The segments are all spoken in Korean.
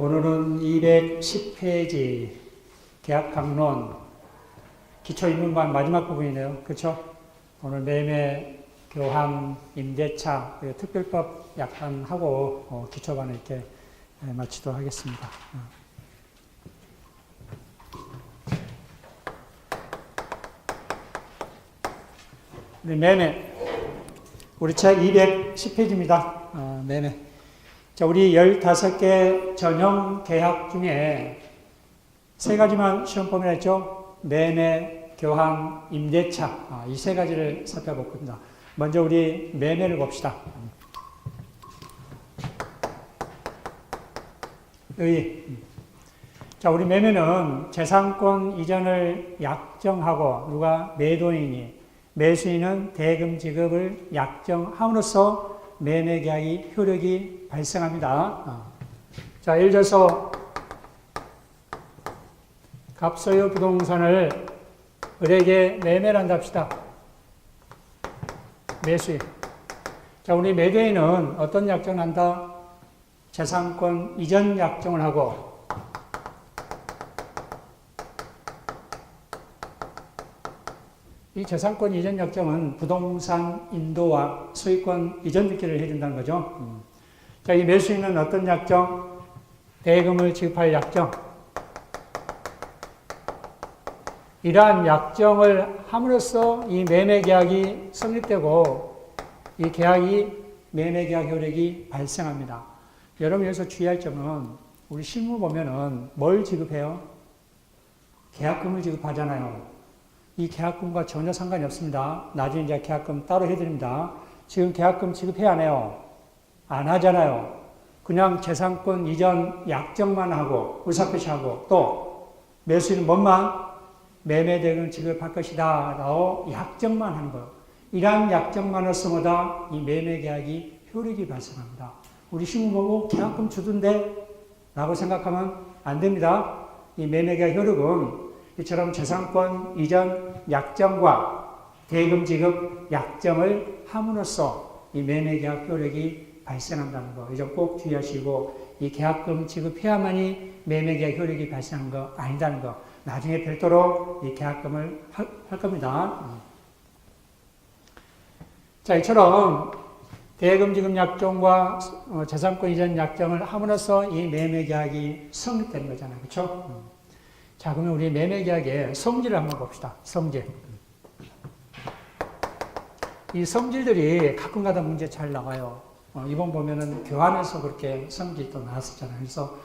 오늘은 210페이지 계약강론 기초입문반 마지막 부분이네요. 그렇죠? 오늘 매매, 교환, 임대차, 그리고 특별법 약간 하고 기초반을 이렇게 마치도록 하겠습니다. 네, 매매. 우리 책 210페이지입니다. 매매. 자, 우리 15개 전형 계약 중에 세 가지만 시험 범위라 했죠? 매매, 교환, 임대차. 이 세 가지를 살펴볼 겁니다. 먼저 우리 매매를 봅시다. 자, 우리 매매는 재산권 이전을 약정하고 누가 매도인이 매수인은 대금 지급을 약정함으로써 매매 계약이 효력이 발생합니다. 자, 예를 들어서 갑소유 부동산을 을에게 매매를 한다 합시다. 매수인. 자, 우리 매도인은 어떤 약정을 한다? 재산권 이전 약정을 하고 이 재산권 이전 약정은 부동산 인도와 소유권 이전 등기를 해준다는 거죠. 자, 이 매수인은 어떤 약정? 대금을 지급할 약정. 이러한 약정을 함으로써 이 매매 계약이 성립되고 이 계약이 매매 계약 효력이 발생합니다. 여러분 여기서 주의할 점은 우리 실무 보면은 뭘 지급해요? 계약금을 지급하잖아요. 이 계약금과 전혀 상관이 없습니다. 나중에 이제 계약금 따로 해드립니다. 지금 계약금 지급해야 안 해요? 안 하잖아요. 그냥 재산권 이전 약정만 하고 의사표시하고 또 매수인은 뭔만? 매매대금을 지급할 것이다 라고 약정만 하는 거예요. 이러한 약정만으로서마다 이 매매 계약이 효력이 발생합니다. 우리 신문 보고 계약금 주던데 라고 생각하면 안 됩니다. 이 매매 계약 효력은 이처럼 재산권 이전 약정과 대금 지급 약정을 함으로써 이 매매 계약 효력이 발생한다는 거. 이 점 꼭 주의하시고 이 계약금 지급해야만이 매매 계약 효력이 발생한 거 아니다는 거. 나중에 별도로 이 계약금을 할 겁니다. 자, 이처럼 대금 지급 약정과 재산권 이전 약정을 함으로써 이 매매 계약이 성립되는 거잖아요. 그렇죠? 자, 그러면 우리 매매 계약의 성질을 한번 봅시다. 성질. 이 성질들이 가끔가다 문제 잘 나와요. 이번 보면은 교환에서 그렇게 성질도 나왔었잖아요. 그래서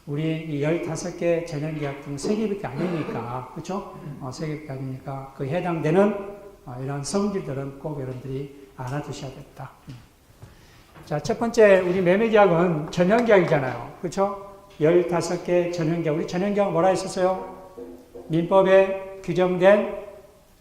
우리 이 15개 전형 계약 중 3개밖에 아니니까, 그렇죠? 3개밖에 아니니까 그 해당되는 이런 성질들은 꼭 여러분들이 알아두셔야 됩니다. 자, 첫 번째 우리 매매 계약은 전형 계약이잖아요. 그렇죠? 15개 전형 계약. 우리 전형 계약 뭐라 했었어요? 민법에 규정된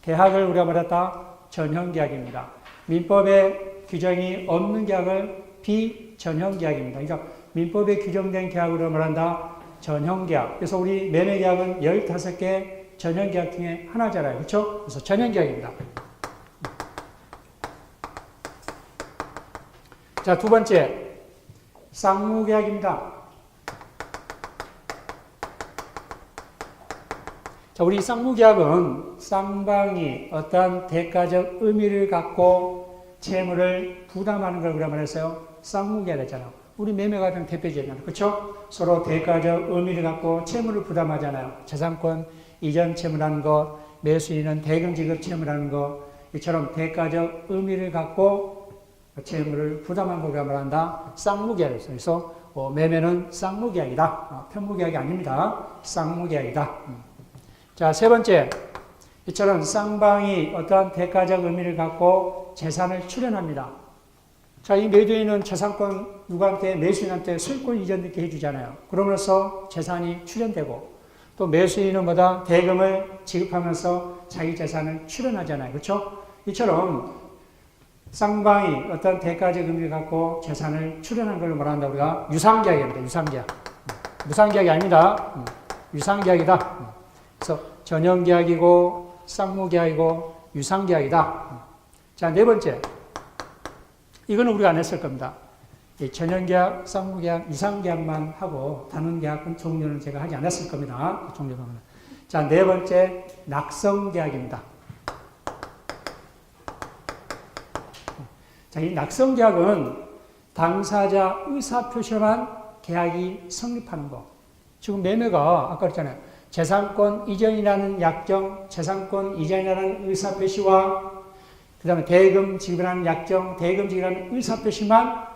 계약을 우리가 말했다? 전형 계약입니다. 민법에 규정이 없는 계약을 비전형 계약입니다. 그러니까 민법에 규정된 계약으로 말한다? 전형 계약. 그래서 우리 매매 계약은 15개 전형 계약 중에 하나잖아요. 그렇죠? 그래서 전형 계약입니다. 자, 두 번째. 쌍무 계약입니다. 자, 우리 쌍무 계약은 쌍방이 어떠한 대가적 의미를 갖고 채무를 부담하는 걸 우리가 말했어요. 쌍무 계약이잖아요. 우리 매매가장 대표적이잖아요. 그렇죠? 서로 대가적 의미를 갖고 채무를 부담하잖아요. 재산권 이전 채무라는 것, 매수인은 대금 지급 채무라는 것, 이처럼 대가적 의미를 갖고 채무를 부담한 걸 우리가 말한다. 쌍무계약이었어요. 그래서 매매는 쌍무계약이다. 편무계약이 아닙니다. 쌍무계약이다. 자, 세 번째. 이처럼 쌍방이 어떠한 대가적 의미를 갖고 재산을 출연합니다. 자, 이 매도인은 재산권 누구한테? 매수인한테 소유권 이전 등기 해주잖아요. 그러면서 재산이 출연되고 또 매수인은 뭐다? 대금을 지급하면서 자기 재산을 출연하잖아요. 그렇죠? 이처럼 쌍방이 어떤 대가적 의미를 갖고 재산을 출연한 걸 말한다. 우리가 유상계약입니다. 유상계약. 무상계약이 아닙니다. 유상계약이다. 그래서 전형계약이고 쌍무계약이고 유상계약이다. 자, 네 번째. 이거는 우리가 안 했을 겁니다. 전형계약, 쌍무계약, 이상계약만 하고 다른 계약은 종료는 제가 하지 않았을 겁니다. 종료는. 자, 네 번째 낙성계약입니다. 자, 이 낙성계약은 당사자 의사표시만 계약이 성립하는 거. 지금 매매가 아까 그랬잖아요. 재산권 이전이라는 약정, 재산권 이전이라는 의사표시와 그 다음에 대금 지급이라는 약정, 대금 지급이라는 의사표시만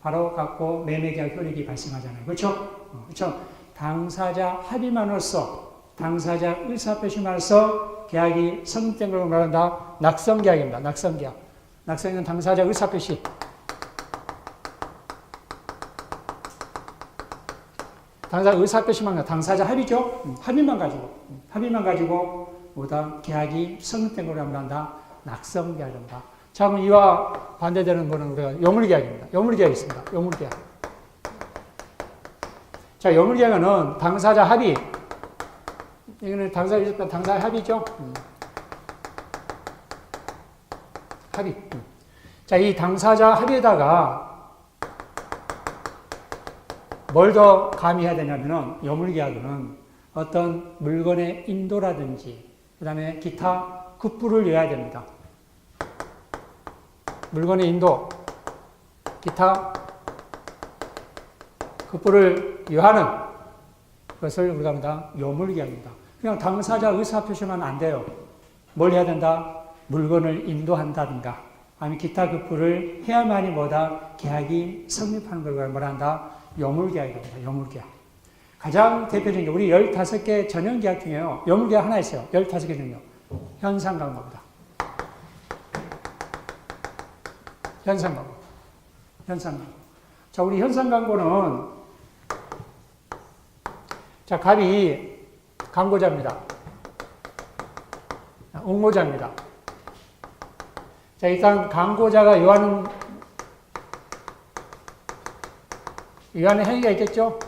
바로 갖고 매매계약 효력이 발생하잖아요. 그렇죠? 그렇죠? 당사자 합의만으로써, 당사자 의사표시만으로써 계약이 성립된 걸 말한다. 낙성계약입니다. 낙성계약. 낙성은 당사자 의사표시. 당사자 의사표시만, 당사자 합의죠? 합의만 가지고 뭐다? 계약이 성립된 걸 말한다. 낙성계약입니다. 자, 그럼 이와 반대되는 거는 우리가 요물계약입니다. 요물계약이 있습니다. 요물계약. 자, 요물계약은 당사자 합의. 이거는 당사자 합의죠? 합의. 자, 이 당사자 합의에다가 뭘 더 가미해야 되냐면은 요물계약은 어떤 물건의 인도라든지 그 다음에 기타 급부를 여야 됩니다. 물건의 인도, 기타 급부를 요하는 것을 우리가 합니다. 요물계약입니다. 그냥 당사자 의사표시만 안 돼요. 뭘 해야 된다? 물건을 인도한다든가 아니면 기타 급부를 해야만이 뭐다? 계약이 성립하는 걸 말한다. 요물계약입니다. 요물계약. 가장 대표적인 게 우리 15개 전형계약 중에요. 요물계약 하나 있어요. 15개 중에요. 현상광고입니다. 현상광고. 현상광고. 자, 우리 현상광고는 자, 갑이 광고자입니다. 옹호자입니다. 자, 일단 광고자가 요하는 행위가 있겠죠?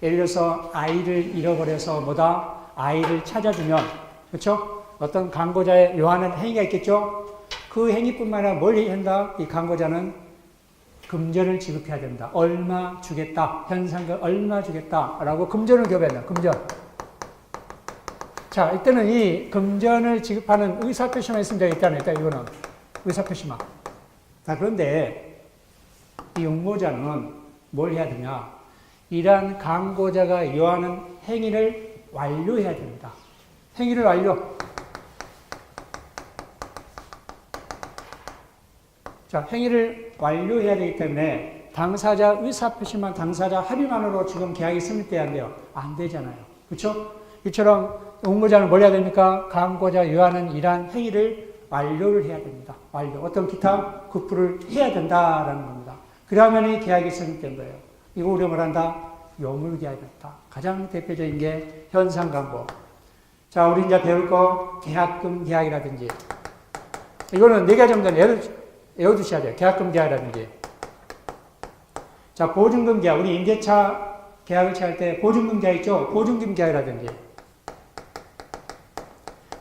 예를 들어서 아이를 잃어버려서 뭐다? 아이를 찾아주면, 그렇죠? 어떤 광고자의 요하는 행위가 있겠죠? 그 행위뿐만 아니라 뭘 한다? 이 광고자는 금전을 지급해야 됩니다. 얼마 주겠다. 현상금 얼마 주겠다. 라고 금전을 교배한다. 금전. 자, 이때는 이 금전을 지급하는 의사표시만 있으면 되겠다. 일단 이거는 의사표시만. 자, 그런데 이 옹호자는 뭘 해야 되냐? 이러한 광고자가 요하는 행위를 완료해야 됩니다. 행위를 완료. 자, 행위를 완료해야 되기 때문에 당사자 의사표시만, 당사자 합의만으로 지금 계약이 성립돼야 한대요. 안 되잖아요. 그렇죠? 이처럼 옹호자는 뭘 해야 됩니까? 광고자 요하는 이러한 행위를 완료를 해야 됩니다. 완료. 어떤 기타 급부를 해야 된다라는 겁니다. 그러면 이 계약이 성립된 거예요. 이거 우리가 말한다? 요물계약이다. 가장 대표적인 게 현상광고. 자, 우리 이제 배울 거 계약금 계약이라든지. 이거는 4가지 정도 외워두셔야 돼요. 계약금 계약이라든지. 자, 보증금 계약. 우리 임대차 계약을 취할 때 보증금 계약 있죠? 보증금 계약이라든지.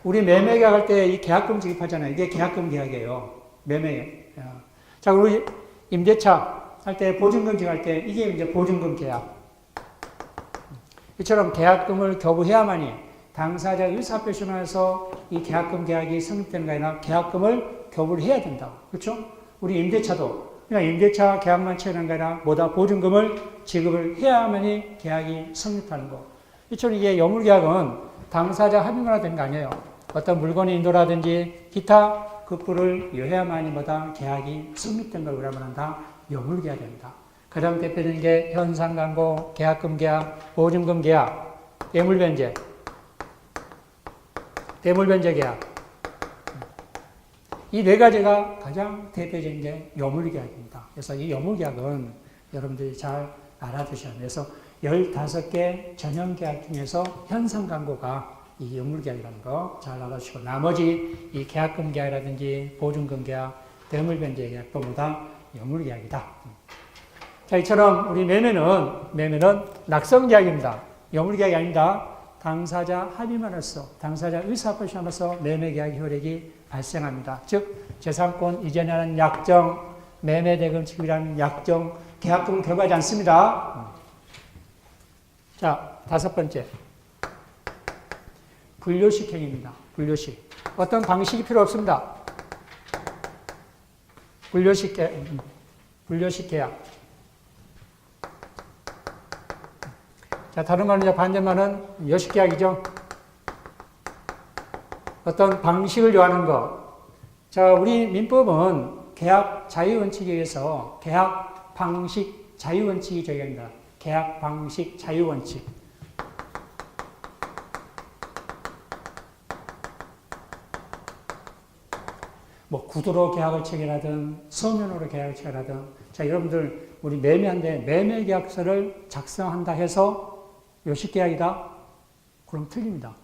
우리 매매 계약할 때 이 계약금 지급하잖아요. 이게 계약금 계약이에요. 매매. 자, 우리 임대차 할 때 보증금 계약할 때 이게 이제 보증금 계약. 이처럼 계약금을 교부해야만이 당사자 의사표시만 해서 이 계약금 계약이 성립되는 게 아니라 계약금을 교부를 해야 된다. 그렇죠? 우리 임대차도 그냥 임대차 계약만 체결하는 게 아니라 뭐다? 보증금을 지급을 해야만이 계약이 성립하는 거. 이처럼 이게 요물계약은 당사자 합의만 되는 거 아니에요. 어떤 물건의 인도라든지 기타 급부를 요해야만이 뭐다? 계약이 성립된 걸 우리가 말한다. 요물계약입니다. 가장 대표적인 게 현상광고, 계약금 계약, 보증금 계약, 대물변제, 대물변제 계약. 이 4가지가 가장 대표적인 게 요물계약입니다. 그래서 이 요물계약은 여러분들이 잘 알아두셔야 돼요. 그래서 15개 전형계약 중에서 현상광고가 이 요물계약이라는 거 잘 알아주시고 나머지 이 계약금 계약이라든지 보증금 계약, 대물변제 계약 전부 다 요물계약이다. 자, 이처럼 우리 매매는 낙성계약입니다. 요물계약이 아닙니다. 당사자 합의만으로써, 당사자 의사표시만으로써 매매계약 효력이 발생합니다. 즉 재산권 이전이라는 약정, 매매대금 지급이라는 약정, 계약금은 결부하지 않습니다. 자, 다섯 번째. 분료식 행위입니다. 분료식. 어떤 방식이 필요 없습니다. 분료식 계약. 자, 다른 말은 반대말은 여식 계약이죠. 어떤 방식을 요하는 것. 자, 우리 민법은 계약 자유원칙에 의해서 계약 방식 자유원칙이 적용됩니다. 계약 방식 자유원칙. 뭐 구두로 계약을 체결하든 서면으로 계약을 체결하든, 자, 여러분들 우리 매매한데 매매 계약서를 작성한다 해서 요식 계약이다? 그럼 틀립니다.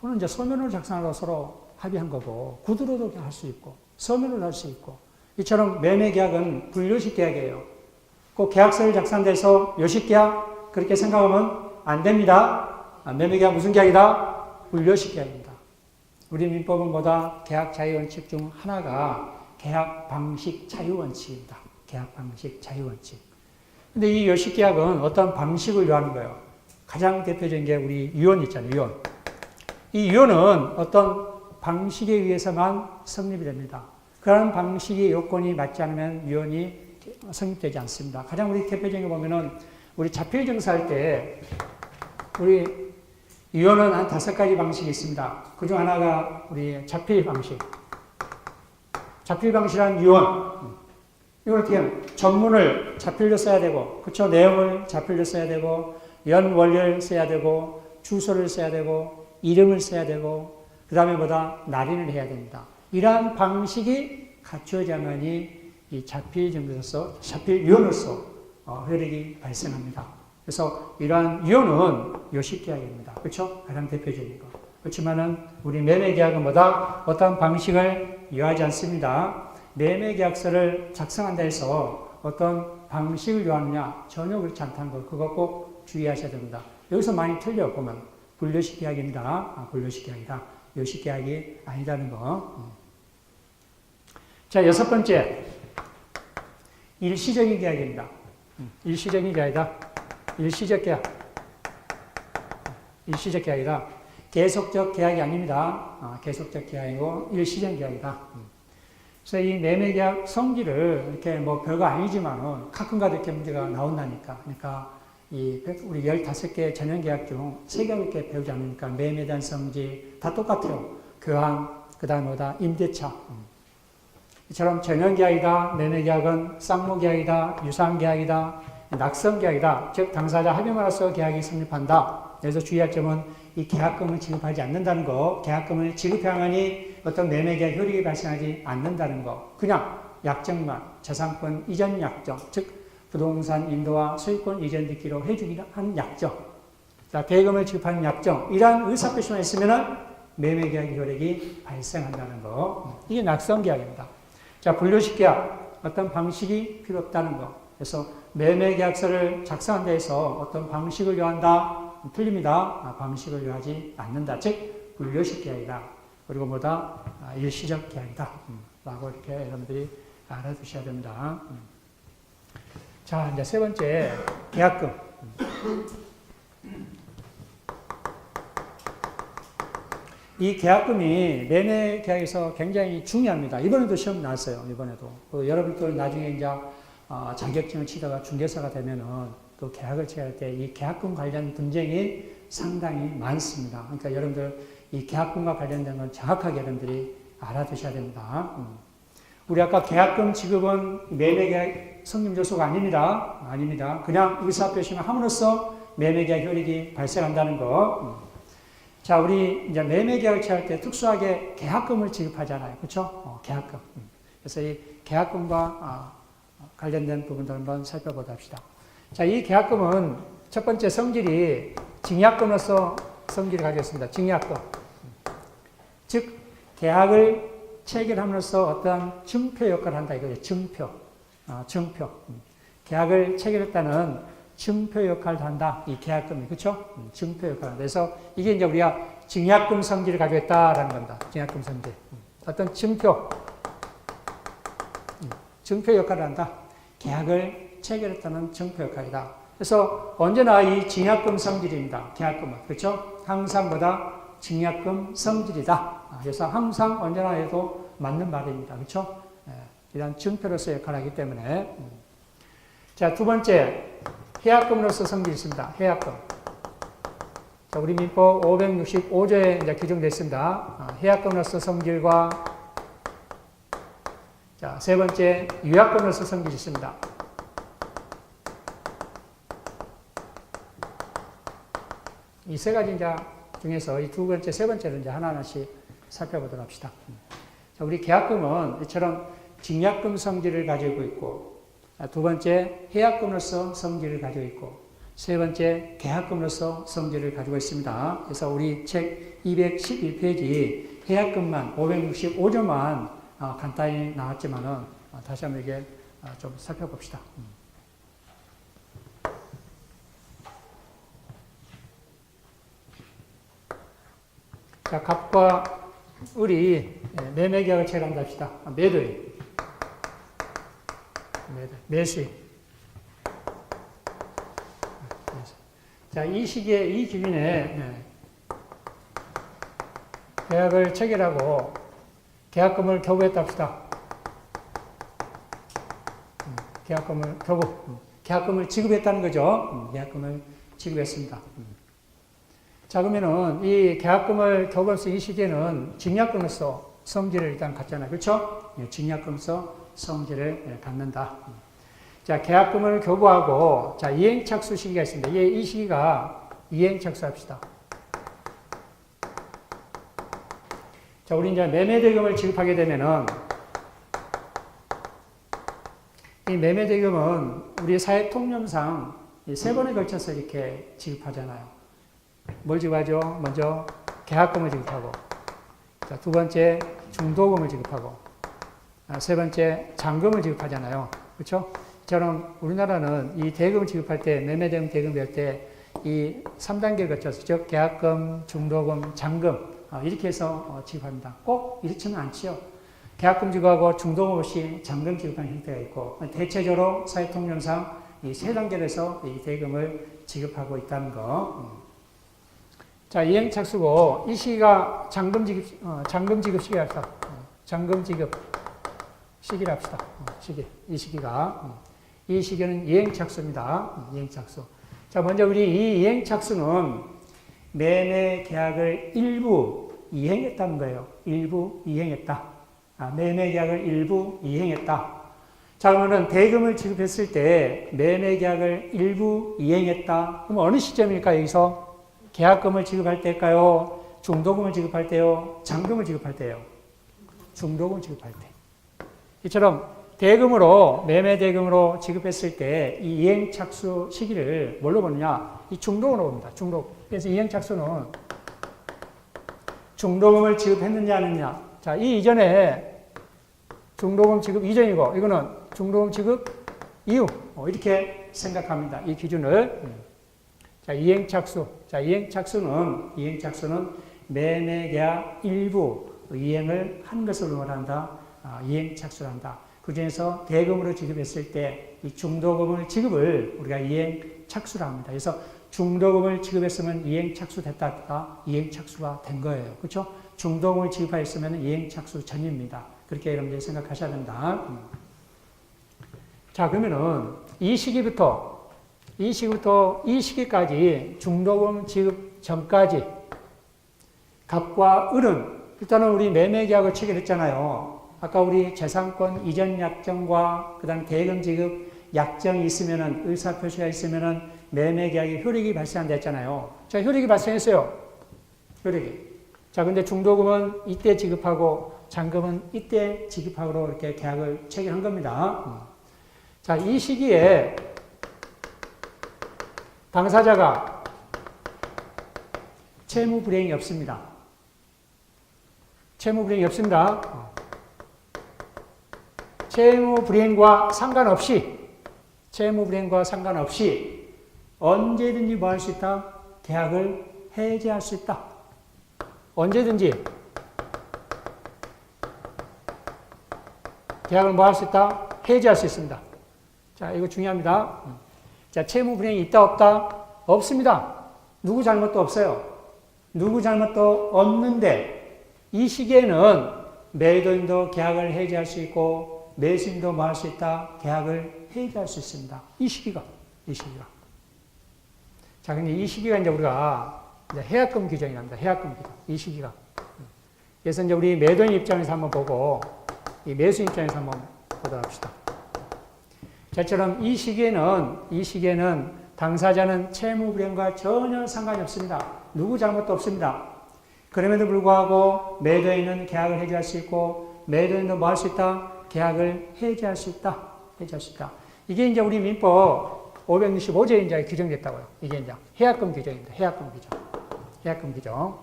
그건 이제 서면으로 작성하고 서로 합의한 거고, 구두로도 할 수 있고 서면으로 할 수 있고, 이처럼 매매 계약은 분료식 계약이에요. 꼭 계약서를 작성돼서 요식 계약 그렇게 생각하면 안 됩니다. 매매 계약 무슨 계약이다? 분료식 계약입니다. 우리 민법은 뭐다? 계약 자유원칙 중 하나가 계약 방식 자유원칙입니다. 계약 방식 자유원칙. 근데 이 요식 계약은 어떤 방식을 요하는 거예요. 가장 대표적인 게 우리 유언 있잖아요. 유언. 이 유언은 어떤 방식에 의해서만 성립이 됩니다. 그런 방식의 요건이 맞지 않으면 유언이 성립되지 않습니다. 가장 우리 대표적인 거 보면은 우리 자필증서할 때 우리 유언은 한 5가지 방식이 있습니다. 그중 하나가 우리 자필 방식. 자필 방식이란 유언. 이걸 어떻게 하면 전문을 자필로 써야 되고, 그쵸? 내용을 자필로 써야 되고, 연월일 써야 되고, 주소를 써야 되고, 이름을 써야 되고, 그 다음에 뭐다? 날인을 해야 됩니다. 이러한 방식이 갖춰져야만이 이 자필 증서서, 자필 유언으로서 효력이 발생합니다. 그래서 이러한 유언은 요식 계약입니다. 그렇죠? 가장 대표적인 거. 그렇지만은 우리 매매 계약은 뭐다? 어떤 방식을 요하지 않습니다. 매매 계약서를 작성한다 해서 어떤 방식을 요하느냐? 전혀 그렇지 않다는 거. 그거 꼭 주의하셔야 됩니다. 여기서 많이 틀려 보면 분료식 계약입니다. 분료식 계약이다. 요식 계약이 아니다는 거. 자, 여섯 번째. 일시적인 계약입니다. 일시적인 계약이다. 일시적 계약. 일시적 계약이다. 계속적 계약이 아닙니다. 계속적 계약이고 일시적 계약이다. 그래서 이 매매 계약 성질을 이렇게 뭐 별거 아니지만은 가끔가다 이렇게 문제가 나온다니까. 그러니까 우리 15개 전형 계약 중 3개를 이렇게 배우지 않으니까 매매에 대한 성질 다 똑같아요. 교환, 그 다음에 뭐다? 임대차. 이처럼 전형 계약이다. 매매 계약은 쌍무 계약이다. 유상 계약이다. 낙성 계약이다. 즉 당사자 합의만으로서 계약이 성립한다. 그래서 주의할 점은 이 계약금을 지급하지 않는다는 거. 계약금을 지급해야만이 어떤 매매 계약 효력이 발생하지 않는다는 거. 그냥 약정만, 재산권 이전 약정, 즉 부동산 인도와 소유권 이전 듣기로 해주기로 한 약정. 자, 대금을 지급하는 약정. 이러한 의사표시만 있으면은 매매 계약 효력이 발생한다는 거. 이게 낙성 계약입니다. 자, 분료식 계약. 어떤 방식이 필요 없다는 거. 그래서 매매 계약서를 작성한 데에서 어떤 방식을 요한다? 틀립니다. 방식을 요하지 않는다. 즉, 분료식 계약이다. 그리고 뭐다? 일시적 계약이다. 라고 이렇게 여러분들이 알아두셔야 됩니다. 자, 이제 세 번째, 계약금. 이 계약금이 매매 계약에서 굉장히 중요합니다. 이번에도 시험 나왔어요. 이번에도. 여러분들 나중에 이제 자격증을 치다가 중개사가 되면은 또 계약을 체할 때 이 계약금 관련 분쟁이 상당히 많습니다. 그러니까 여러분들 이 계약금과 관련된 건 정확하게 여러분들이 알아두셔야 됩니다. 우리 아까 계약금 지급은 매매 계약 성립 요소가 아닙니다. 아닙니다. 그냥 의사표시만 함으로써 매매 계약 효력이 발생한다는 거. 자, 우리 이제 매매 계약을 체할 때 특수하게 계약금을 지급하잖아요. 그렇죠? 계약금. 그래서 이 계약금과 관련된 부분도 한번 살펴보도록 합시다. 자, 이 계약금은 첫 번째 성질이 증약금으로서 성질을 가지고 있습니다. 증약금. 즉, 계약을 체결함으로써 어떤 증표 역할을 한다 이거죠. 증표. 증표. 계약을 체결했다는 증표 역할을 한다. 이 계약금이. 그렇죠? 증표 역할을 한다. 그래서 이게 이제 우리가 증약금 성질을 가지고 있다라는 겁니다. 증약금 성질. 어떤 증표. 증표 역할을 한다. 계약을 체결했다는 증표 역할이다. 그래서 언제나 이 증약금 성질입니다. 계약금은. 그렇죠? 항상 뭐다? 증약금 성질이다. 그래서 항상 언제나 해도 맞는 말입니다. 그렇죠? 이런 증표로서 역할을 하기 때문에. 자, 두 번째, 해약금으로서 성질이 있습니다. 해약금. 자, 우리 민법 565조에 이제 규정됐습니다. 해약금으로서 성질과, 자, 세 번째, 유약금으로서 성질이 있습니다. 이 세 가지 이제 중에서 이 두 번째, 세 번째를 이제 하나하나씩 살펴보도록 합시다. 자, 우리 계약금은 이처럼 증약금 성질을 가지고 있고, 두 번째, 해약금으로서 성질을 가지고 있고, 세 번째, 계약금으로서 성질을 가지고 있습니다. 그래서 우리 책 211페이지 해약금만 565조만 간단히 나왔지만은 다시 한번 이게 좀 살펴봅시다. 자, 갑과 을이 매매계약을 체결한다 합시다. 매도인. 매수인. 자, 이 시기에, 이 기준에 계약을 체결하고 계약금을 교부했다 합시다. 계약금을 지급했다는 거죠. 계약금을 지급했습니다. 자, 그러면은 이 계약금을 교부해서 이 시기에는 증약금으로서 성질을 일단 갖잖아요. 그렇죠? 증약금으로서 성질을 갖는다. 자, 계약금을 교부하고, 자, 이행착수 시기가 있습니다. 이 시기가 이행착수 합시다. 자, 우리 이제 매매대금을 지급하게 되면은, 이 매매대금은 우리 사회 통념상 세 번에 걸쳐서 이렇게 지급하잖아요. 뭘 지급하죠? 먼저 계약금을 지급하고, 자, 두 번째 중도금을 지급하고, 세 번째 잔금을 지급하잖아요. 그렇죠? 저는 우리나라는 이 대금을 지급할 때, 매매대금 대금을 할 때 이 3단계를 거쳐서, 즉 계약금, 중도금, 잔금 이렇게 해서 지급합니다. 꼭 이렇지는 않지요. 계약금 지급하고 중도금 없이 잔금 지급하는 형태가 있고, 대체적으로 사회통념상 이 세 단계로 해서 이 대금을 지급하고 있다는 거. 자, 이행착수고, 이 시기가 잔금 지급 시기 합시다. 잔금 지급 시기를 합시다. 이 시기가. 이 시기는 이행착수입니다. 이행착수. 자, 먼저 우리 이 이행착수는 매매 계약을 일부 이행했다는 거예요. 일부 이행했다. 매매 계약을 일부 이행했다. 자, 그러면 대금을 지급했을 때 매매 계약을 일부 이행했다. 그럼 어느 시점일까, 여기서? 계약금을 지급할 때일까요? 중도금을 지급할 때요? 잔금을 지급할 때요? 중도금 지급할 때. 이처럼 대금으로, 매매 대금으로 지급했을 때 이 이행착수 시기를 뭘로 보느냐? 이 중도금으로 봅니다. 중도금. 그래서 이행착수는 중도금을 지급했느냐, 안 했느냐. 자, 이 이전에 중도금 지급 이전이고, 이거는 중도금 지급 이후. 이렇게 생각합니다. 이 기준을. 자, 이행착수. 자, 이행착수는 매매계약 일부 이행을 한 것을 의미한다. 이행착수를 한다. 그 중에서 대금으로 지급했을 때 이 중도금을 지급을 우리가 이행착수를 합니다. 그래서 중도금을 지급했으면 이행착수 됐다. 이행착수가 된 거예요. 그렇죠? 중도금을 지급하였으면 이행착수 전입니다. 그렇게 여러분들이 생각하셔야 된다. 자, 그러면은 이 시기까지 중도금 지급 전까지 갑과 을은 일단은 우리 매매계약을 체결했잖아요. 아까 우리 재산권 이전 약정과 그다음 대금 지급 약정이 있으면은, 의사표시가 있으면은 매매계약이 효력이 발생한다 했잖아요. 자, 효력이 발생했어요. 효력이. 자, 근데 중도금은 이때 지급하고 잔금은 이때 지급하고 이렇게 계약을 체결한 겁니다. 자, 이 시기에 당사자가 채무 불이행이 없습니다. 채무 불이행이 없습니다. 채무 불이행과 상관없이 언제든지 뭐 할 수 있다? 계약을 해지할 수 있다. 언제든지 계약을 뭐 할 수 있다? 해지할 수 있습니다. 자, 이거 중요합니다. 자, 채무 불이행이 있다, 없다? 없습니다. 누구 잘못도 없어요. 누구 잘못도 없는데, 이 시기에는 매도인도 계약을 해지할 수 있고, 매수인도 뭐 할 수 있다? 계약을 해지할 수 있습니다. 이 시기가. 자, 근데 이 시기가 이제 우리가 이제 해약금 규정이 납니다. 해약금 규정. 이 시기가. 그래서 이제 우리 매도인 입장에서 한번 보고, 이 매수인 입장에서 한번 보도록 합시다. 저처럼 이 시기에는 당사자는 채무 불이행과 전혀 상관이 없습니다. 누구 잘못도 없습니다. 그럼에도 불구하고 매도인은 계약을 해지할 수 있고, 매도인도 뭐 할 수 있다? 계약을 해지할 수 있다. 이게 이제 우리 민법 565조에 이제 규정됐다고요. 이게 이제 해약금 규정입니다. 해약금 규정.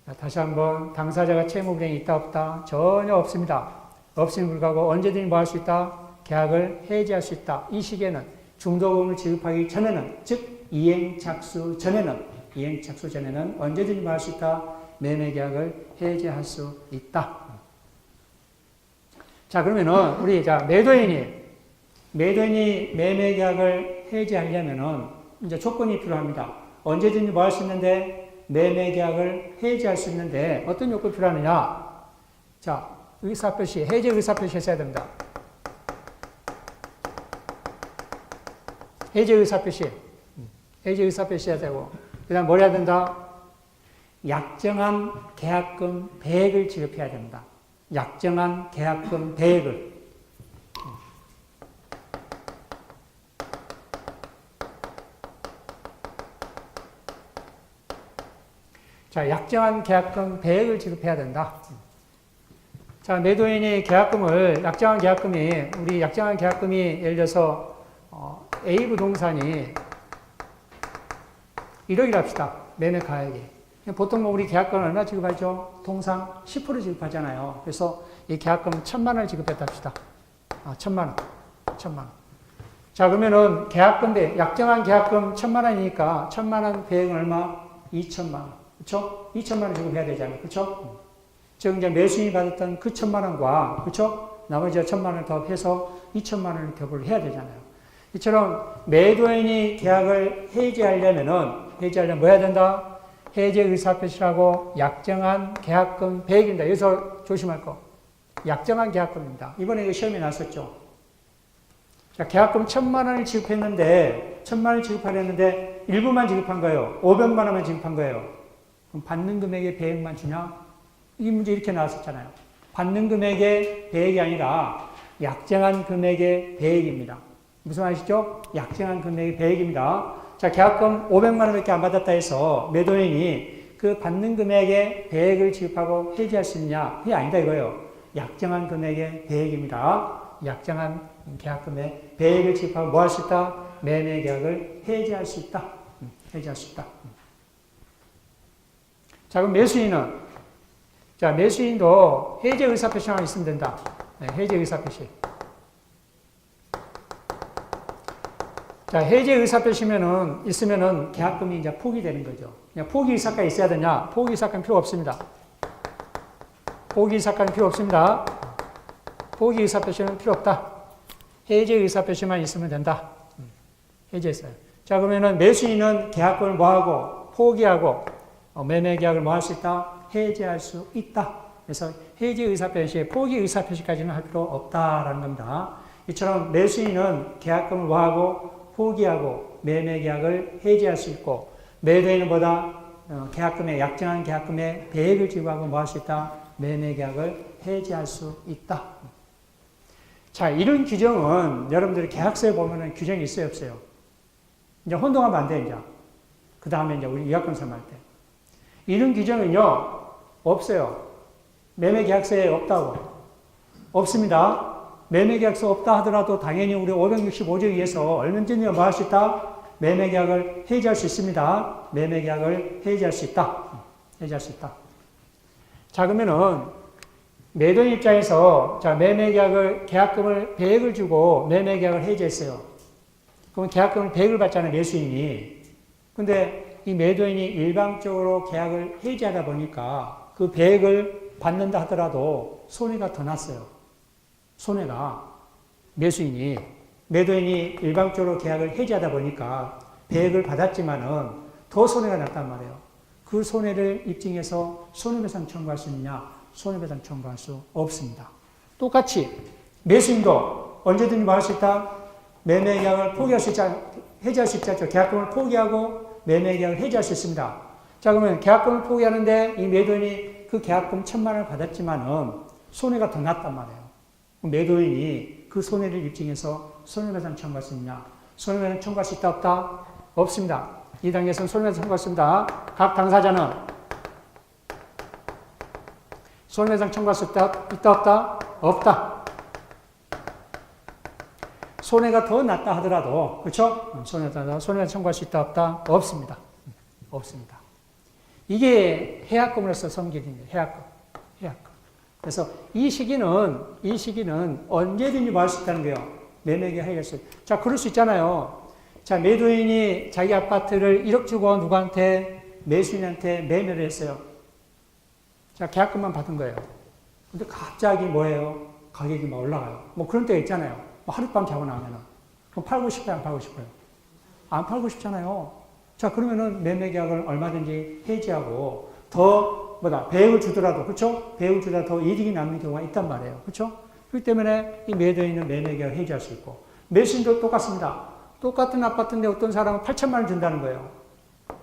자, 다시 한번 당사자가 채무 불이행이 있다 없다? 전혀 없습니다. 없음에 불구하고 언제든지 뭐 할 수 있다? 계약을 해지할 수 있다. 이 시기에는 중도금을 지급하기 전에는, 즉 이행 착수 전에는 언제든지 뭐 할 수 있다? 매매 계약을 해지할 수 있다. 자, 그러면은 우리 매도인이 매매 계약을 해지하려면은 이제 조건이 필요합니다. 언제든지 뭐 할 수 있는데 매매 계약을 해지할 수 있는데 어떤 요건이 필요하느냐? 자, 의사표시, 해지 의사표시 했어야 됩니다. 해지 의사표시 해야 되고, 그 다음 뭘 해야 된다? 약정한 계약금 배액을 지급해야 됩니다. 약정한 계약금 배액을. 자, 약정한 계약금 배액을 지급해야 된다. 자, 매도인이 약정한 계약금이 예를 들어서 A 부동산이 1억이라 합시다. 매매 가액이. 보통 우리 계약금은 얼마 지급하죠? 통상 10% 지급하잖아요. 그래서 이 계약금 1,000만 원을 지급했다 합시다. 1,000만 원. 자, 그러면은 약정한 계약금 1,000만 원이니까 1,000만 원 배액은 얼마? 2,000만 원. 그쵸? 2,000만 원 지급해야 되잖아요. 그쵸? 즉, 이제 매수인이 받았던 그 1,000만 원과, 그쵸? 나머지 1,000만 원을 더해서 2,000만 원을 겹을 해야 되잖아요. 이처럼 매도인이 계약을 해지하려면 뭐 해야 된다? 해지 의사표시라고 약정한 계약금 배액입니다. 여기서 조심할 거. 약정한 계약금입니다. 이번에 이거 시험에 나왔었죠. 자, 계약금 1,000만 원을 지급했는데, 1,000만 원을 지급하려는데 일부만 지급한 거예요. 500만 원만 지급한 거예요. 그럼 받는 금액의 배액만 주냐? 이 문제 이렇게 나왔었잖아요. 받는 금액의 배액이 아니라 약정한 금액의 배액입니다. 무슨 말이시죠? 약정한 금액의 배액입니다. 자, 계약금 500만 원밖에 안 받았다 해서 매도인이 그 받는 금액의 배액을 지급하고 해지할 수 있냐? 그게 아니다 이거예요. 약정한 금액의 배액입니다. 약정한 계약금의 배액을 지급하고 뭐 할 수 있다? 매매 계약을 해지할 수 있다. 자, 그럼 매수인도 해지 의사표시만 있으면 된다. 네, 해지 의사표시. 자, 해지 의사표시면은 있으면은 계약금이 이제 포기되는 거죠. 그냥 포기 의사가 있어야 되냐? 포기 의사가 필요 없습니다. 포기 의사가 필요 없습니다. 포기 의사표시는 필요 없다. 해지 의사표시만 있으면 된다. 해지했어요. 자, 그러면은 매수인은 계약금을 뭐하고 포기하고 매매 계약을 뭐 할 수 있다? 해지할 수 있다. 그래서 해지 의사표시, 포기 의사표시까지는 할 필요 없다라는 겁니다. 이처럼 매수인은 계약금을 뭐하고 포기하고 매매 계약을 해지할 수 있고, 매도인은 약정한 계약금의 배액을 지급하고 뭐 할 수 있다? 매매 계약을 해지할 수 있다. 자, 이런 규정은 여러분들이 계약서에 보면은 규정이 있어요, 없어요? 이제 혼동하면 안 돼, 이제. 그 다음에 이제 우리 위약금사 할 때. 이런 규정은요, 없어요. 매매 계약서에 없다고. 없습니다. 매매 계약서 없다 하더라도 당연히 우리 565조에 의해서 얼마든지 뭐 할 수 있다? 매매 계약을 해지할 수 있습니다. 매매 계약을 해지할 수 있다. 자, 그러면은 매도인 입장에서 매매 계약금을 배액을 주고 매매 계약을 해지했어요. 그러면 계약금을 배액을 받잖아요, 매수인이. 근데 이 매도인이 일방적으로 계약을 해지하다 보니까 그 배액을 받는다 하더라도 손해가 더 났어요. 손해가. 매도인이 일방적으로 계약을 해지하다 보니까 배액을 받았지만은 더 손해가 났단 말이에요. 그 손해를 입증해서 손해배상 청구할 수 있느냐? 손해배상 청구할 수 없습니다. 똑같이 매수인도 언제든지 뭐 할 수 있다? 매매 계약을 포기할 수 있자, 해지할 수 있죠. 계약금을 포기하고 매매 계약을 해지할 수 있습니다. 자, 그러면 계약금을 포기하는데 이 매도인이 그 계약금 1,000만 원을 받았지만은 손해가 더 났단 말이에요. 매도인이 그 손해를 입증해서 손해배상 청구할 수 있냐? 손해배상 청구할 수 있다, 없다? 없습니다. 이 단계에서는 손해배상 청구할 수 있습니다. 각 당사자는 손해배상 청구할 수 있다, 없다? 없다. 손해가 더 났다 하더라도, 그렇죠? 손해배상 청구할 수 있다, 없다? 없습니다. 없습니다. 이게 해약금으로서 성질입니다. 해약금. 그래서 이 시기는 언제든지 뭐 할 수 있다는 거예요. 매매계약 해결할 수. 자, 그럴 수 있잖아요. 자, 매도인이 자기 아파트를 1억 주고 누구한테? 매수인한테 매매를 했어요. 자, 계약금만 받은 거예요. 근데 갑자기 뭐예요? 가격이 막 올라가요. 뭐 그런 때가 있잖아요. 뭐 하룻밤 자고 나면은. 그럼 팔고 싶어요, 안 팔고 싶어요? 안 팔고 싶잖아요. 자, 그러면은 매매계약을 얼마든지 해지하고 더 배액을 주더라도, 그렇죠? 배액을 주더라도 더 이득이 남는 경우가 있단 말이에요. 그렇죠? 그렇기 때문에 이 매도인은 매매계약을 해지할 수 있고, 매수인도 똑같습니다. 똑같은 아파트인데 어떤 사람은 8천만 원 준다는 거예요.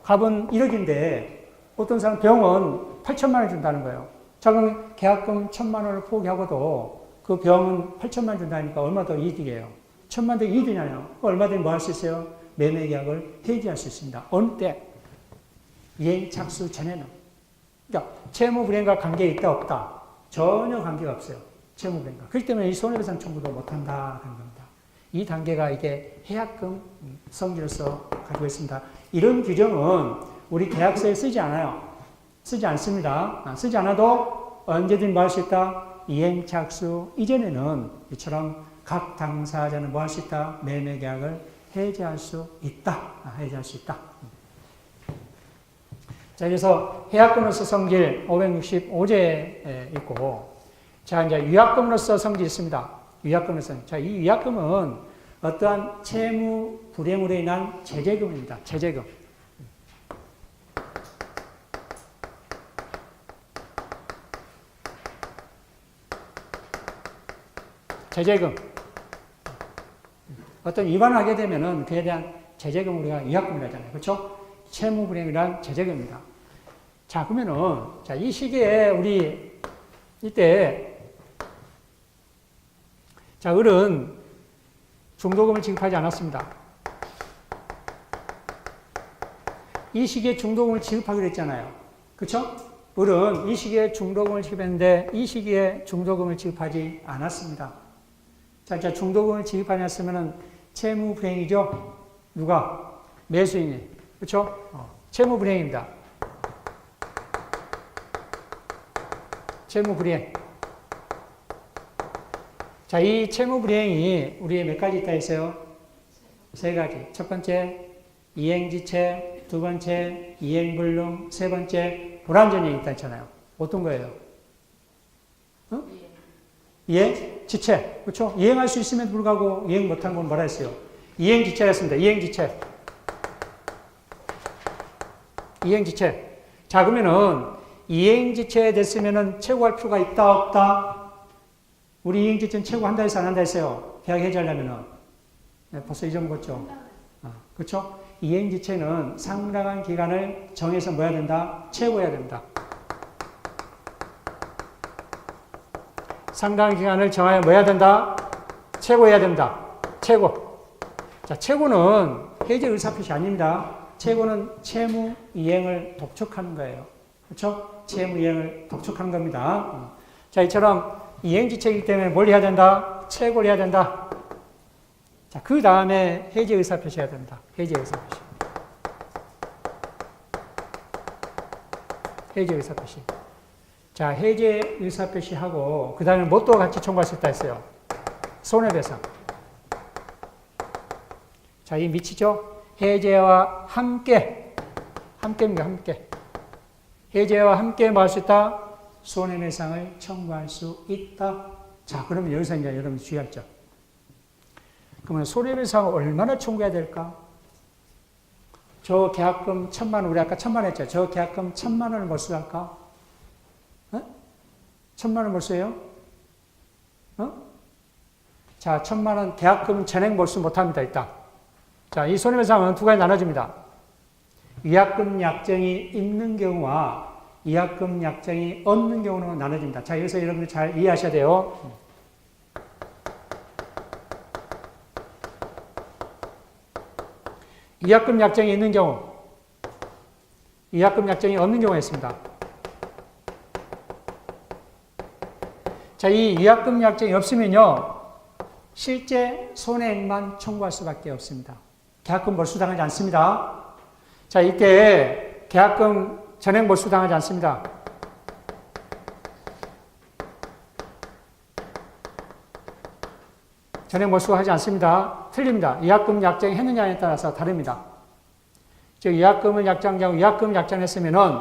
값은 1억인데 어떤 사람 병은 8천만 원 준다는 거예요. 자, 그럼 계약금 1,000만 원을 포기하고도 그 병은 8천만 원 준다니까 얼마 더 이득이에요? 1,000만 더 이득이냐요? 얼마든지 뭐 할 수 있어요? 매매계약을 해지할 수 있습니다. 어느 때? 이행 착수 전에는. 그러니까 채무불이행과 관계 있다 없다? 전혀 관계가 없어요. 채무불이행과. 그렇기 때문에 이 손해배상 청구도 못한다 하는 겁니다. 이 단계가 이게 해약금 성질로서 가지고 있습니다. 이런 규정은 우리 계약서에 쓰지 않아요. 쓰지 않습니다. 쓰지 않아도 언제든 뭐 할 수 있다? 이행 착수 이전에는 이처럼 각 당사자는 뭐 할 수 있다? 매매계약을 해지할 수 있다. 해지할 수 있다. 자, 그래서 해약금으로서 성질 565조에 있고, 자, 이제 위약금으로서 성질이 있습니다. 위약금으로서. 자, 이 위약금은 어떠한 채무 불이행으로 인한 제재금입니다. 제재금. 제재금. 어떤 위반을 하게 되면은 그에 대한 제재금 우리가 위약금이라고 하잖아요. 그렇죠? 채무 불이행이란 제재금입니다. 자, 그러면은, 자, 이 시기에 우리, 이때, 자, 을은 중도금을 지급하지 않았습니다. 이 시기에 중도금을 지급하기로 했잖아요. 그쵸? 을은 이 시기에 중도금을 지급했는데, 이 시기에 중도금을 지급하지 않았습니다. 자, 중도금을 지급하지 않았으면은 채무 불이행이죠? 누가? 매수인이. 그렇죠? 채무 불이행입니다. 채무 불이행. 자, 이 채무 불이행이 우리에 몇 가지 있다 했어요? 세 가지. 첫 번째, 이행지체. 두 번째, 이행불능. 세 번째, 불완전이행 있다 했잖아요. 어떤 거예요? 이행지체. 그렇죠? 이행할 수 있음에도 불구하고 이행 못한 건 뭐라 했어요? 이행지체였습니다. 이행지체. 이행지체. 자, 그러면은 이행지체 됐으면은 최고할 필요가 있다, 없다? 우리 이행지체는 최고한다 해서 안 한다 했어요. 계약 해지하려면은. 네, 벌써 잊어먹었죠? 그렇죠? 이행지체는 상당한 기간을 정해서 뭐 해야 된다? 최고해야 된다. 상당한 기간을 정하여 뭐 해야 된다? 최고해야 된다. 최고. 자, 최고는 해지 의사표시 아닙니다. 최고는 채무 이행을 독촉하는 거예요. 그렇죠? 채무 이행을 독촉하는 겁니다. 자, 이처럼 이행지체이기 때문에 뭘 해야 된다? 최고를 해야 된다. 자, 그 다음에 해지 의사표시 해야 된다. 해지 의사표시. 해지 의사표시. 자, 해지 의사표시하고 그 다음에 뭣도 같이 청구할 수 있다 했어요? 손해배상. 자, 이 미치죠? 해제와 함께입니다. 함께. 해제와 함께 뭐 할 수 있다? 손해배상을 청구할 수 있다. 자, 그러면 여기서 이제 여러분 주의할 점. 그러면 손해배상을 얼마나 청구해야 될까? 저 계약금 1,000만 원, 우리 아까 1,000만 원 했죠. 저 계약금 1,000만 원을 몰수할까? 1,000만 원 몰수해요? 자, 1,000만 원 계약금 전액 몰수 못합니다. 일단. 자, 이 손해배상은 두 가지 나눠집니다. 위약금 약정이 있는 경우와 위약금 약정이 없는 경우로 나눠집니다. 자, 여기서 여러분들 잘 이해하셔야 돼요. 위약금 약정이 있는 경우, 위약금 약정이 없는 경우가 있습니다. 자, 이 위약금 약정이 없으면요, 실제 손해액만 청구할 수밖에 없습니다. 계약금 몰수당하지 않습니다. 자, 이때 계약금 전액 몰수당하지 않습니다. 전액 몰수하지 않습니다. 틀립니다. 위약금 약정이 했느냐에 따라서 다릅니다. 즉, 위약금을 약정하고 위약금 약정했으면은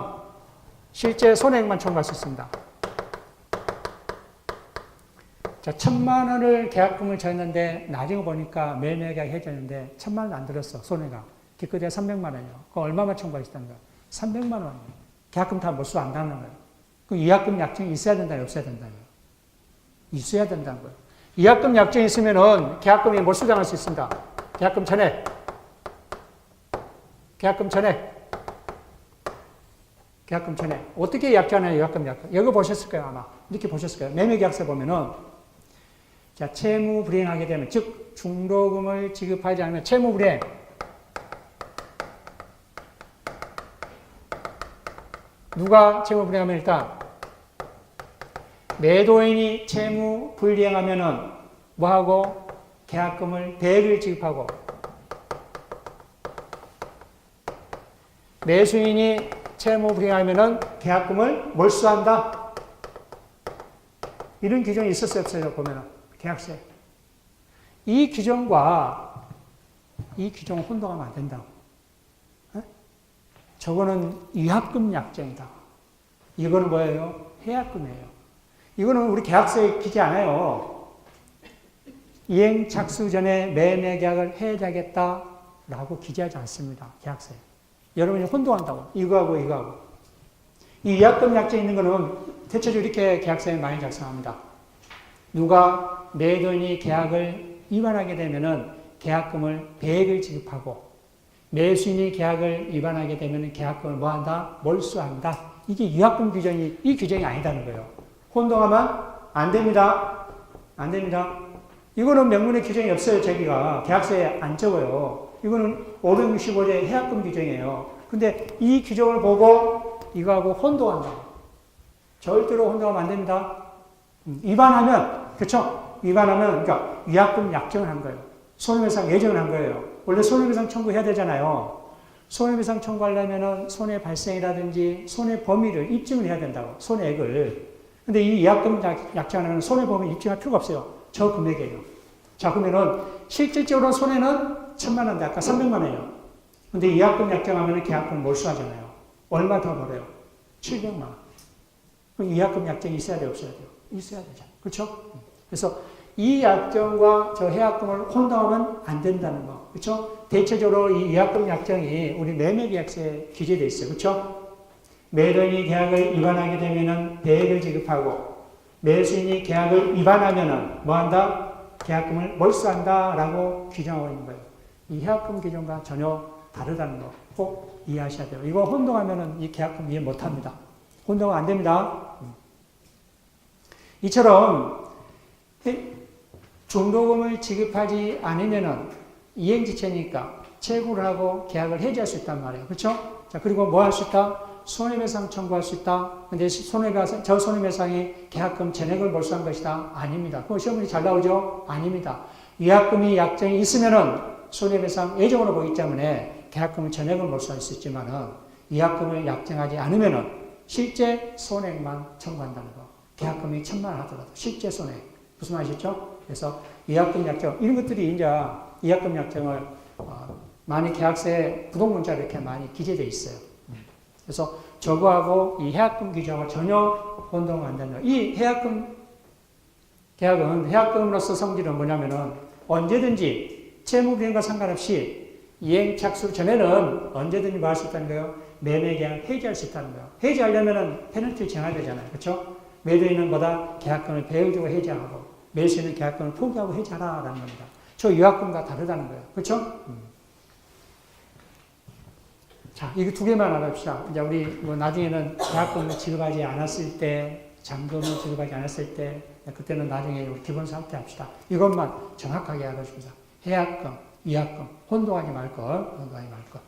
실제 손해액만 청구할 수 있습니다. 자, 1,000만 원을 계약금을 졌는데 나중에 보니까 매매계약 해줬는데 1,000만 원 안 들었어, 손해가. 기껏해야 300만 원이요. 그거 얼마만 청구하겠다는 거야? 300만 원. 계약금 다 몰수 안 당하는 거예요. 그 위약금 약정이 있어야 된다, 없어야 된다는 거예요? 있어야 된다는 거예요. 위약금 약정이 있으면은 계약금이 몰수당할 수 있습니다. 계약금 전액. 계약금 전액. 계약금 전액. 어떻게 약정하나요, 위약금 약정? 여기 보셨을 거예요, 아마. 이렇게 보셨을 거예요. 매매계약서 보면은, 자, 채무 불이행하게 되면, 즉, 중도금을 지급하지 않으면 채무 불이행. 누가 채무 불이행하면 일단, 매도인이 채무 불이행하면은 뭐하고? 계약금을 대액을 지급하고, 매수인이 채무 불이행하면은 계약금을 몰수한다. 이런 규정이 있었어요, 없어요? 보면은 계약서에. 이 규정과 이 규정을 혼동하면 안 된다고. 저거는 위약금 약정이다. 이거는 뭐예요? 해약금이에요. 이거는 우리 계약서에 기재 안 해요. 이행 착수 전에 매매 계약을 해야겠다라고 기재하지 않습니다. 계약서에. 여러분이 혼동한다고. 이거하고 이거하고. 이 위약금 약정이 있는 거는 대체적으로 이렇게 계약서에 많이 작성합니다. 누가 매도인이 계약을 위반하게 되면은 계약금을 배액을 지급하고, 매수인이 계약을 위반하게 되면 계약금을 뭐한다? 몰수한다. 이게 위약금 규정이, 이 규정이 아니다는 거예요. 혼동하면 안 됩니다. 안 됩니다. 이거는 명문의 규정이 없어요, 저기가. 계약서에 안 적어요. 이거는 565제 해약금 규정이에요. 근데 이 규정을 보고 이거하고 혼동한다. 절대로 혼동하면 안 됩니다. 위반하면, 그렇죠? 위반하면, 그러니까 위약금 약정을 한 거예요. 손해배상 예정을 한 거예요. 원래 손해배상 청구해야 되잖아요. 손해배상 청구하려면 손해 발생이라든지 손해 범위를 입증을 해야 된다고. 손해액을. 근데 이 위약금 약정하는 손해 범위 입증할 필요가 없어요. 저 금액이에요. 자, 그러면은 실질적으로 손해는 1,000만 원인데 아까 300만 원이에요. 근데 위약금 약정하면 계약금 몰수하잖아요. 얼마 더 벌어요? 700만 원. 그럼 위약금 약정이 있어야 돼요, 없어야 돼요? 있어야 되죠. 그렇죠? 그래서 이 약정과 저 해약금을 혼동하면 안 된다는 거. 그렇죠? 대체적으로 이 위약금 약정이 우리 매매계약서에 기재되어 있어요. 그렇죠? 매도인이 계약을 위반하게 되면은 배액을 지급하고, 매수인이 계약을 위반하면은 뭐 한다? 계약금을 몰수한다라고 규정하고 있는 거예요. 이 해약금 규정과 전혀 다르다는 거 꼭 이해하셔야 돼요. 이거 혼동하면은 이 계약금 이해 못 합니다. 혼동은 안 됩니다. 이처럼 중도금을 지급하지 않으면은 이행지체니까 채굴을 하고 계약을 해지할 수 있단 말이에요. 그렇죠? 자, 그리고 뭐 할 수 있다? 손해배상 청구할 수 있다. 근데 저 손해배상이 계약금 전액을 몰수한 것이다. 아닙니다. 그거 시험문이 잘 나오죠? 아닙니다. 위약금이 약정이 있으면은 손해배상 예정으로 보기 때문에 계약금을 전액을 몰수할 수 있지만은 위약금을 약정하지 않으면은 실제 손해만 청구한다는 거. 계약금이 1,000만 원 하더라도 실제 손해. 무슨 말이시죠? 그래서 위약금 약정, 이런 것들이 이제 위약금 약정을 많이 계약서에 부동문자로 이렇게 많이 기재되어 있어요. 그래서 저거하고 이 해약금 규정을 전혀 혼동을 안 된다. 이 해약금 계약은 해약금으로서 성질은 뭐냐면은 언제든지 채무 불이행과 상관없이 이행 착수 전에는 언제든지 뭐 할 수 있다는 거예요. 매매 계약을 해지할 수 있다는 거예요. 해지하려면은 페널티를 정해야 되잖아요. 그렇죠? 매도인은 뭐다? 계약권을 배우주고 해지하고 매수인은 계약권을 포기하고 해지하라라는 겁니다. 저 유학권과 다르다는 거예요. 그렇죠? 자, 이거 두 개만 알아봅시다. 이제 우리 뭐 나중에는 계약권을 지급하지 않았을 때, 잔금을 지급하지 않았을 때, 그때는 나중에 기본 상태 합시다. 이것만 정확하게 알아줍니다. 해약권, 위약권, 혼동하지 말 것, 혼동하지 말 것.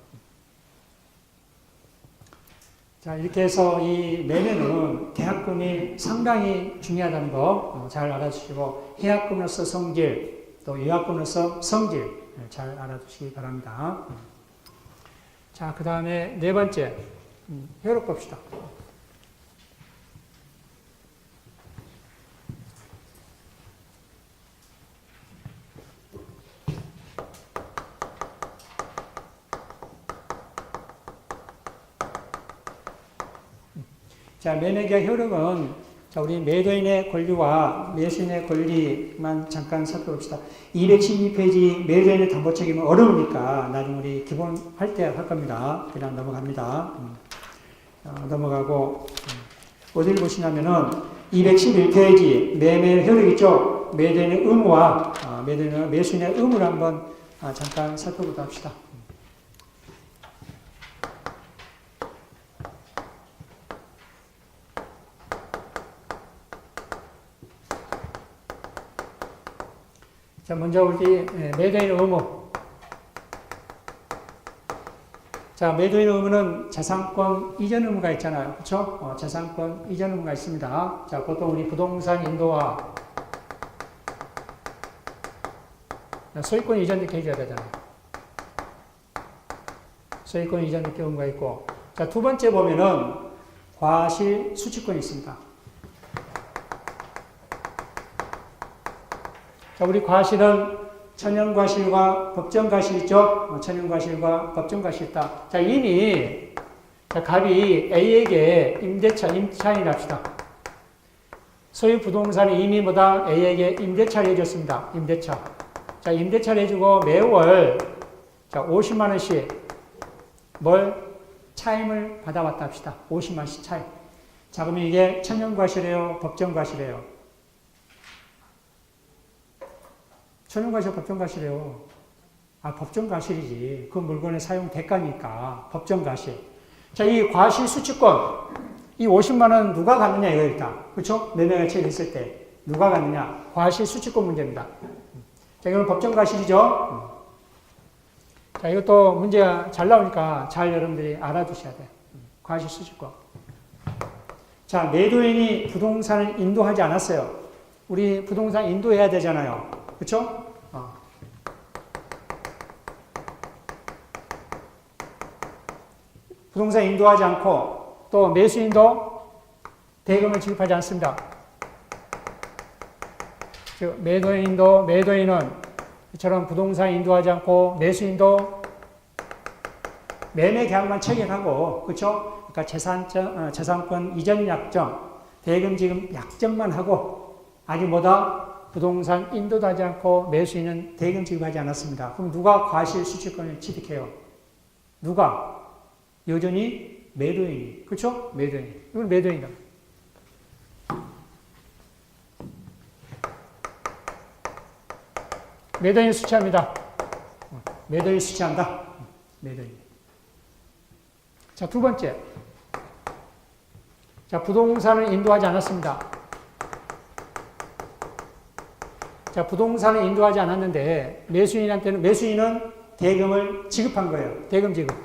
자, 이렇게 해서 이 매매는 계약금이 상당히 중요하다는 거 잘 알아주시고, 해약금으로서 성질, 또 위약금으로서 성질 잘 알아두시기 바랍니다. 자, 그 다음에 네 번째, 효력 봅시다. 자, 매매계약 효력은 자, 우리 매도인의 권리와 매수인의 권리만 잠깐 살펴봅시다. 212페이지 매도인의 담보 책임은 어려우니까 나중에 우리 기본 할 때 할 겁니다. 그냥 넘어갑니다. 넘어가고 어디를 보시냐면은 211페이지 매매 효력 있죠? 매도인의 의무와 매수인의 의무를 한번 잠깐 살펴보도록 합시다. 자, 먼저 우리 매도인의 의무. 자, 매도인의 의무는 재산권 이전 의무가 있잖아요. 그렇죠? 재산권 이전 의무가 있습니다. 자, 보통 우리 부동산 인도와 소유권 이전 이렇게 해줘야 되잖아요. 소유권 이전 이렇게 의무가 있고. 자, 두 번째 보면은 과실 수취권이 있습니다. 자, 우리 과실은 천연과실과 법정과실 있죠? 천연과실과 법정과실 있다. 자, 이미, 자, 갑이 A에게 임차인을 합시다. 소유 부동산이 이미 뭐다? A에게 임대차를 해줬습니다. 임대차. 자, 임대차를 해주고 매월, 자, 50만원씩 뭘? 차임을 받아왔다 합시다. 50만원씩 차임. 자, 그러면 이게 천연과실이에요? 법정과실이에요? 천연과실, 법정과실이에요. 법정과실이지. 그 물건의 사용 대가니까. 법정과실. 자, 이 과실 수취권. 이 50만원 누가 갖느냐, 이거 일단. 그쵸? 매매가 체결했을 때. 누가 갖느냐. 과실 수취권 문제입니다. 자, 이거는 법정과실이죠? 자, 이것도 문제가 잘 나오니까 잘 여러분들이 알아두셔야 돼요. 과실 수취권. 자, 매도인이 부동산을 인도하지 않았어요. 우리 부동산 인도해야 되잖아요. 그쵸? 부동산 인도하지 않고 또 매수인도 대금을 지급하지 않습니다. 즉 매도인은 이처럼 부동산 인도하지 않고 매수인도 매매 계약만 체결하고 그렇죠? 그러니까 재산권 이전 약정, 대금 지급 약정만 하고 아직 뭐다? 부동산 인도도 하지 않고 매수인은 대금 지급하지 않았습니다. 그럼 누가 과실 수취권을 취득해요? 누가? 여전히 매도인이. 그렇죠? 매도인. 이건 매도인이다. 매도인이 수취합니다. 매도인이 수취한다. 매도인. 자, 두 번째. 자, 부동산을 인도하지 않았습니다. 자, 부동산을 인도하지 않았는데 매수인은 대금을 지급한 거예요. 대금 지급.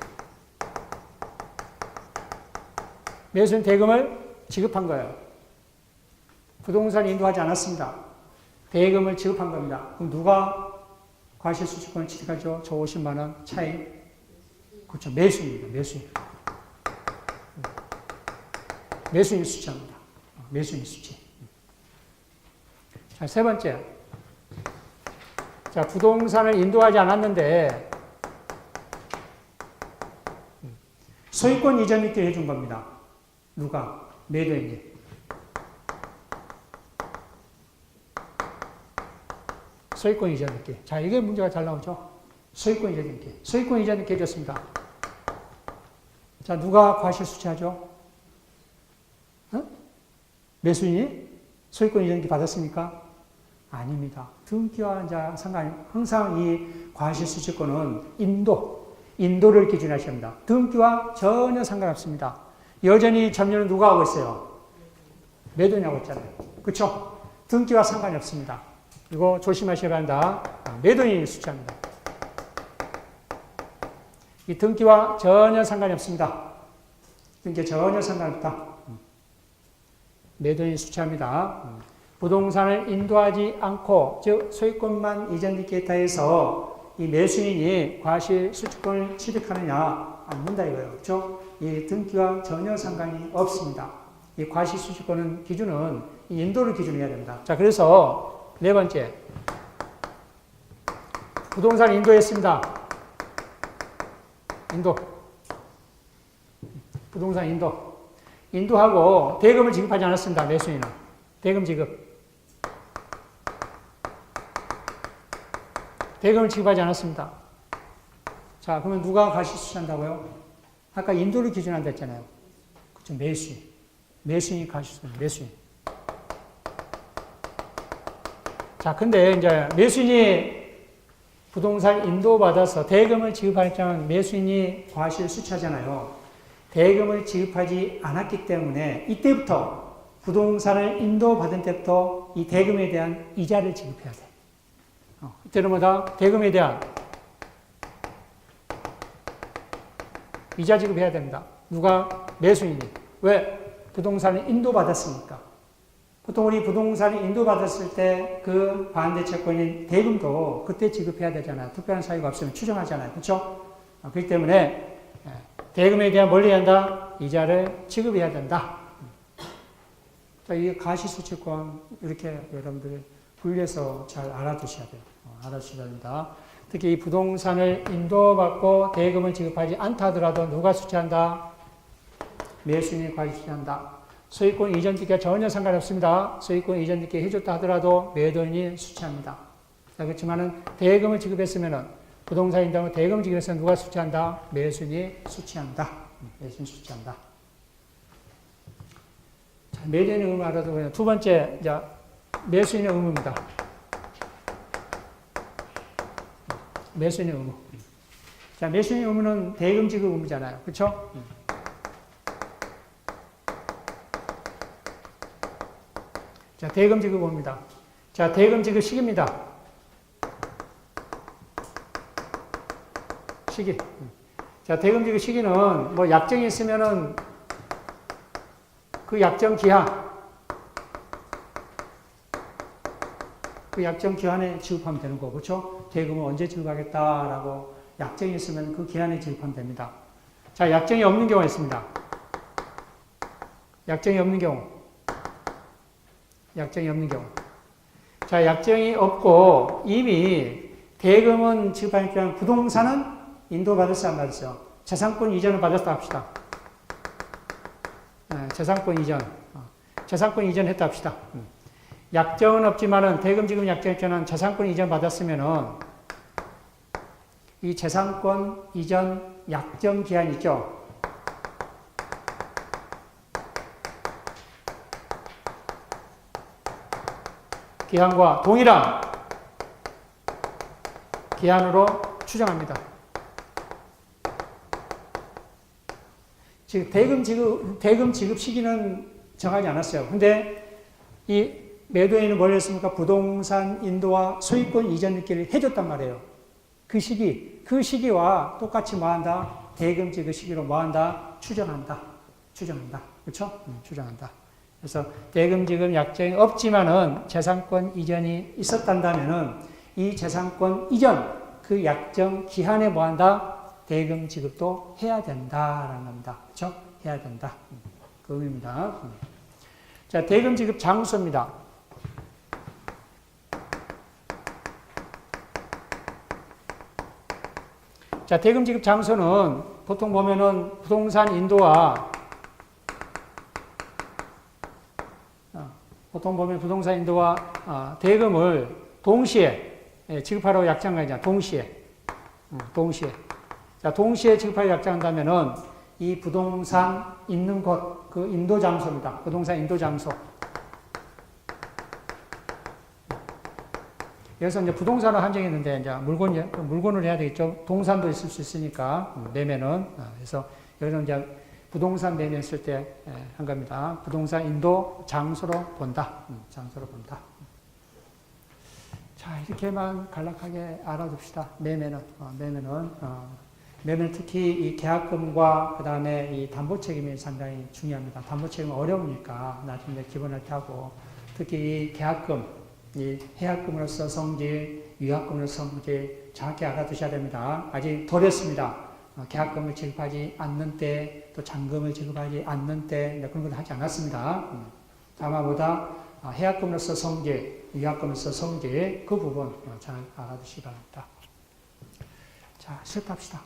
매수인 대금을 지급한 거예요. 부동산을 인도하지 않았습니다. 대금을 지급한 겁니다. 그럼 누가 과실 수취권을 취득하죠? 저 50만 원 차이. 그렇죠. 매수인입니다. 매수인. 매수인이 수취합니다. 매수인이 수취. 자, 세 번째. 자, 부동산을 인도하지 않았는데 소유권 이전 있게 해준 겁니다. 누가? 매도인이. 소유권 이전 등기. 자, 이게 문제가 잘 나오죠. 소유권 이전 등기. 소유권 이전 등기 해줬습니다. 자, 누가 과실수취하죠? 매수인이 소유권 이전 등기 받았습니까? 아닙니다. 등기와 상관이 항상 이 과실수취권은 인도를 기준하셔야 합니다. 등기와 전혀 상관없습니다. 여전히 점유는 누가 하고 있어요? 매도인이 하고 있잖아요. 그렇죠? 등기와 상관이 없습니다. 이거 조심하셔야 한다. 매도인이 수취합니다. 이 등기와 전혀 상관이 없습니다. 등기와 전혀 상관없다. 매도인이 수취합니다. 부동산을 인도하지 않고, 즉 소유권만 이전 등기에 따라서 이 매수인이 과실수취권을 취득하느냐 안 문다 이거예요. 그렇죠? 이 등기와 전혀 상관이 없습니다. 이 과실수취권은 기준은 이 인도를 기준으로 해야 됩니다. 자, 그래서 네 번째, 부동산 인도했습니다. 부동산 인도하고 대금을 지급하지 않았습니다. 매수인은 대금 대금을 지급하지 않았습니다. 자, 그러면 누가 과실수취한다고요? 아까 인도를 기준한다 했잖아요. 그렇죠? 매수인이 과실수취, 매수인. 자, 근데 이제 매수인이 부동산 인도받아서 대금을 지급하자면 매수인이 과실수취하잖아요. 대금을 지급하지 않았기 때문에 이때부터 부동산을 인도받은 때부터 이 대금에 대한 이자를 지급해야 돼. 이때는 뭐다? 대금에 대한 이자 지급해야 됩니다. 누가? 매수인이. 왜? 부동산을 인도받았으니까. 보통 우리 부동산을 인도받았을 때 그 반대 채권인 대금도 그때 지급해야 되잖아요. 특별한 사유가 없으면 추정하잖아요. 그렇죠? 그렇기 때문에 대금에 대한 뭘 해야 한다? 이자를 지급해야 된다. 자, 이 과실수취권 이렇게 여러분들 분리해서 잘 알아두셔야 돼요. 알아두셔야 됩니다. 특히 이 부동산을 인도받고 대금을 지급하지 않다 하더라도 누가 수취한다? 매수인이 과실수취한다. 소유권 이전 등기와 전혀 상관없습니다. 소유권 이전 등기 해줬다 하더라도 매도인이 수취합니다. 그렇지만은 대금을 지급했으면은 부동산 인도하고 대금을 지급해서 누가 수취한다? 매수인이 수취한다. 매수인이 수취한다. 자, 매도인의 의무 알아두고요. 두 번째, 이제 매수인의 의무입니다. 매수인의 의무. 자, 매수인의 의무는 대금 지급 의무잖아요. 그렇죠? 자, 대금 지급 의무입니다. 자, 대금 지급 시기입니다. 시기. 자, 대금 지급 시기는 뭐 약정이 있으면은 그 약정 기한, 그 약정 기한에 지급하면 되는 거고, 그렇죠? 대금을 언제 지급하겠다라고 약정이 있으면 그 기한에 지급하면 됩니다. 자, 약정이 없는 경우가 있습니다. 약정이 없는 경우. 자, 약정이 없고 이미 대금은 지급하니까 부동산은 인도받았어, 안 받았어요? 재산권 이전을 받았다 합시다. 재산권 이전 했다 합시다. 약정은 없지만은 대금 지급 약정 있잖아요. 재산권 이전 받았으면은 이 재산권 이전 약정 기한 있죠. 기한과 동일한 기한으로 추정합니다. 즉 대금 지급 시기는 정하지 않았어요. 근데 이 매도인은 뭘 했습니까? 부동산 인도와 소유권 이전 등기를 해줬단 말이에요. 그 시기와 똑같이 뭐한다? 대금 지급 시기로 뭐한다? 추정한다. 그렇죠? 추정한다. 그래서 대금 지급 약정이 없지만은 재산권 이전이 있었단다면은 이 재산권 이전 그 약정 기한에 뭐한다? 대금 지급도 해야 된다라는 겁니다. 그렇죠? 해야 된다. 그 의미입니다. 자, 대금 지급 장소입니다. 자, 대금 지급 장소는 보통 보면은 부동산 인도와 대금을 동시에 지급하라고 약정한 거냐. 동시에. 자, 동시에 지급하라고 약정한다면은 이 부동산 있는 곳, 그 인도 장소입니다. 부동산 인도 장소. 여기서 이제 부동산을 한정했는데, 이제 물건을 해야 되겠죠. 동산도 있을 수 있으니까, 매매는. 그래서 여기서 이제 부동산 매매했을 때 한 겁니다. 부동산 인도 장소로 본다. 장소로 본다. 자, 이렇게만 간략하게 알아둡시다. 매매는 특히 이 계약금과 그 다음에 이 담보 책임이 상당히 중요합니다. 담보 책임은 어려우니까 나중에 기본을 타고 특히 이 계약금, 이 해약금으로서 성질, 위약금으로서 성질 정확히 알아두셔야 됩니다. 아직 덜 했습니다. 계약금을 지급하지 않는 때, 또 잔금을 지급하지 않는 때, 그런 건 하지 않았습니다. 다마보다 해약금으로서 성질, 위약금으로서 성질, 그 부분 잘 알아두시기 바랍니다. 자, 시작합시다.